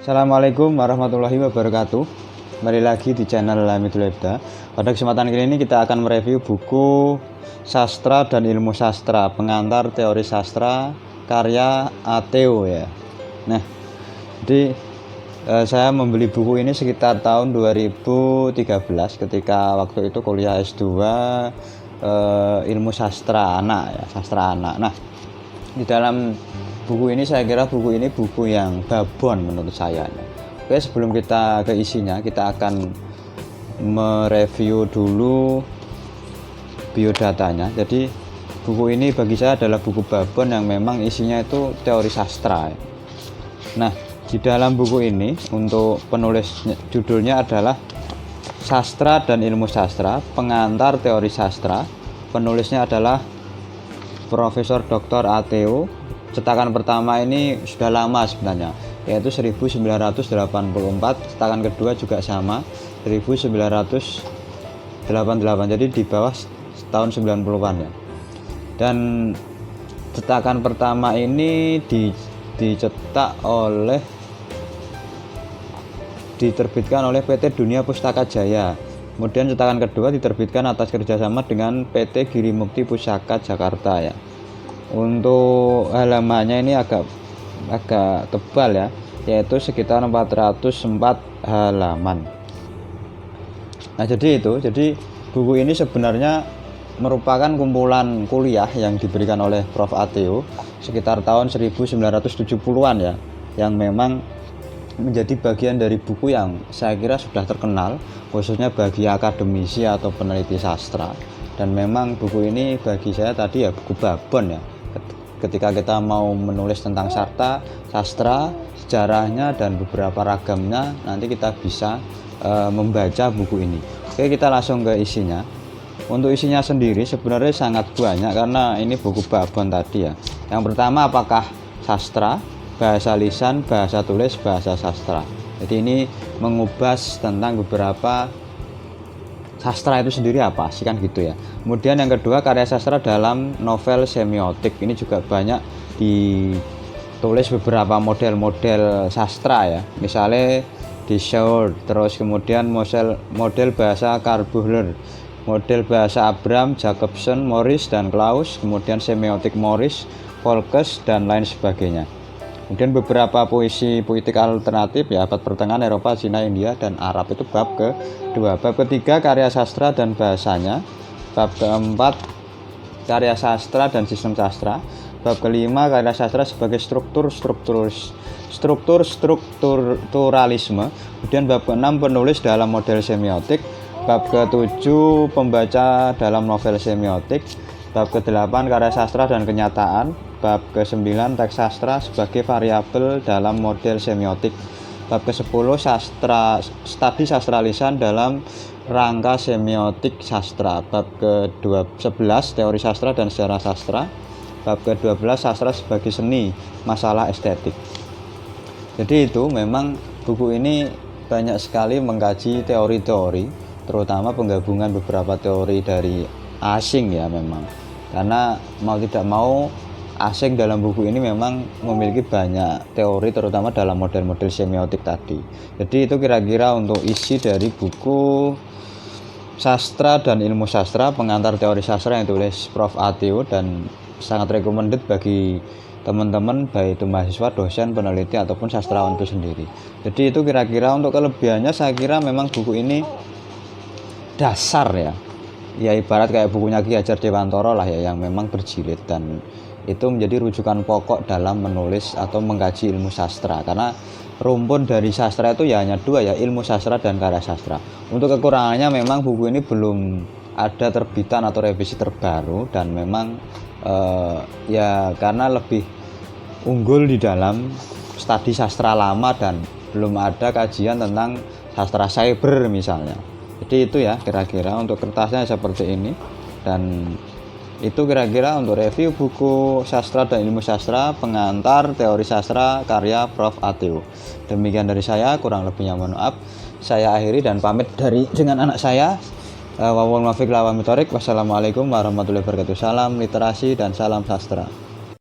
Assalamualaikum warahmatullahi wabarakatuh. Kembali lagi di channel Hamidul Ebda. Pada kesempatan kali ini kita akan mereview buku Sastra dan Ilmu Sastra, Pengantar Teori Sastra karya Athew ya. Nah, jadi saya membeli buku ini sekitar tahun 2013 ketika waktu itu kuliah S2 ilmu sastra anak ya, sastra anak. Nah, di dalam buku ini saya kira buku ini buku yang babon menurut saya. Oke, sebelum kita ke isinya, kita akan mereview dulu biodatanya. Jadi buku ini bagi saya adalah buku babon yang memang isinya itu teori sastra. Nah, di dalam buku ini untuk penulisnya, judulnya adalah Sastra dan Ilmu Sastra, Pengantar Teori Sastra. Penulisnya adalah Profesor Dr. Athew. Cetakan pertama ini sudah lama sebenarnya, yaitu 1984. Cetakan kedua juga sama, 1988. Jadi di bawah tahun 90-an ya. Dan cetakan pertama ini diterbitkan oleh PT Dunia Pustaka Jaya. Kemudian cetakan kedua diterbitkan atas kerjasama dengan PT Giri Mukti Pusaka Jakarta ya. Untuk halamannya ini agak tebal ya, yaitu sekitar 404 halaman. Nah, jadi buku ini sebenarnya merupakan kumpulan kuliah yang diberikan oleh Prof. Athew sekitar tahun 1970-an ya, yang memang menjadi bagian dari buku yang saya kira sudah terkenal khususnya bagi akademisi atau peneliti sastra. Dan memang buku ini bagi saya tadi ya buku babon ya, ketika kita mau menulis tentang sastra, sejarahnya dan beberapa ragamnya, nanti kita bisa membaca buku ini. Oke, kita langsung ke isinya. Untuk isinya sendiri sebenarnya sangat banyak karena ini buku babon tadi ya. Yang pertama, apakah sastra? Bahasa lisan, bahasa tulis, bahasa sastra. Jadi ini mengubas tentang beberapa sastra itu sendiri apa sih, kan gitu ya. Kemudian yang kedua, karya sastra dalam novel semiotik. Ini juga banyak ditulis beberapa model-model sastra ya. Misalnya di Shaw, terus kemudian model bahasa Carbuhler, model bahasa Abram, Jacobson, Morris dan Klaus, kemudian semiotik Morris, Volkes dan lain sebagainya. Kemudian beberapa puitik alternatif ya, abad pertengahan Eropa, Cina, India, dan Arab, itu bab kedua. Bab ketiga, karya sastra dan bahasanya. Bab keempat, karya sastra dan sistem sastra. Bab kelima, karya sastra sebagai strukturalisme. Kemudian bab keenam, penulis dalam model semiotik. Bab ketujuh, pembaca dalam novel semiotik. Bab ke-8, karya sastra dan kenyataan. Bab ke-9, teks sastra sebagai variabel dalam model semiotik. Bab ke-10, studi sastra lisan dalam rangka semiotik sastra. Bab ke-11, teori sastra dan sejarah sastra. Bab ke-12, sastra sebagai seni, masalah estetik. Jadi itu memang buku ini banyak sekali mengkaji teori-teori, terutama penggabungan beberapa teori dari asing ya memang. Karena mau tidak mau asing dalam buku ini memang memiliki banyak teori, terutama dalam model-model semiotik tadi. Jadi itu kira-kira untuk isi dari buku Sastra dan Ilmu Sastra, Pengantar Teori Sastra yang ditulis Prof. Athew, dan sangat recommended bagi teman-teman baik itu mahasiswa, dosen, peneliti ataupun sastrawan itu sendiri. Jadi itu kira-kira untuk kelebihannya. Saya kira memang buku ini dasar ya, ibarat kayak bukunya Ki Hajar Dewantara lah ya, yang memang berjilid, dan itu menjadi rujukan pokok dalam menulis atau mengkaji ilmu sastra. Karena rumpun dari sastra itu ya hanya dua ya, ilmu sastra dan karya sastra. Untuk kekurangannya memang buku ini belum ada terbitan atau revisi terbaru, dan memang ya karena lebih unggul di dalam studi sastra lama dan belum ada kajian tentang sastra cyber misalnya. Jadi itu ya kira-kira untuk kertasnya seperti ini. Dan itu kira-kira untuk review buku Sastra dan Ilmu Sastra, Pengantar Teori Sastra karya Prof. Athew. Demikian dari saya, kurang lebihnya mohon maaf. Saya akhiri dan pamit dengan anak saya. Wassalamualaikum warahmatullahi wabarakatuh. Salam literasi dan salam sastra.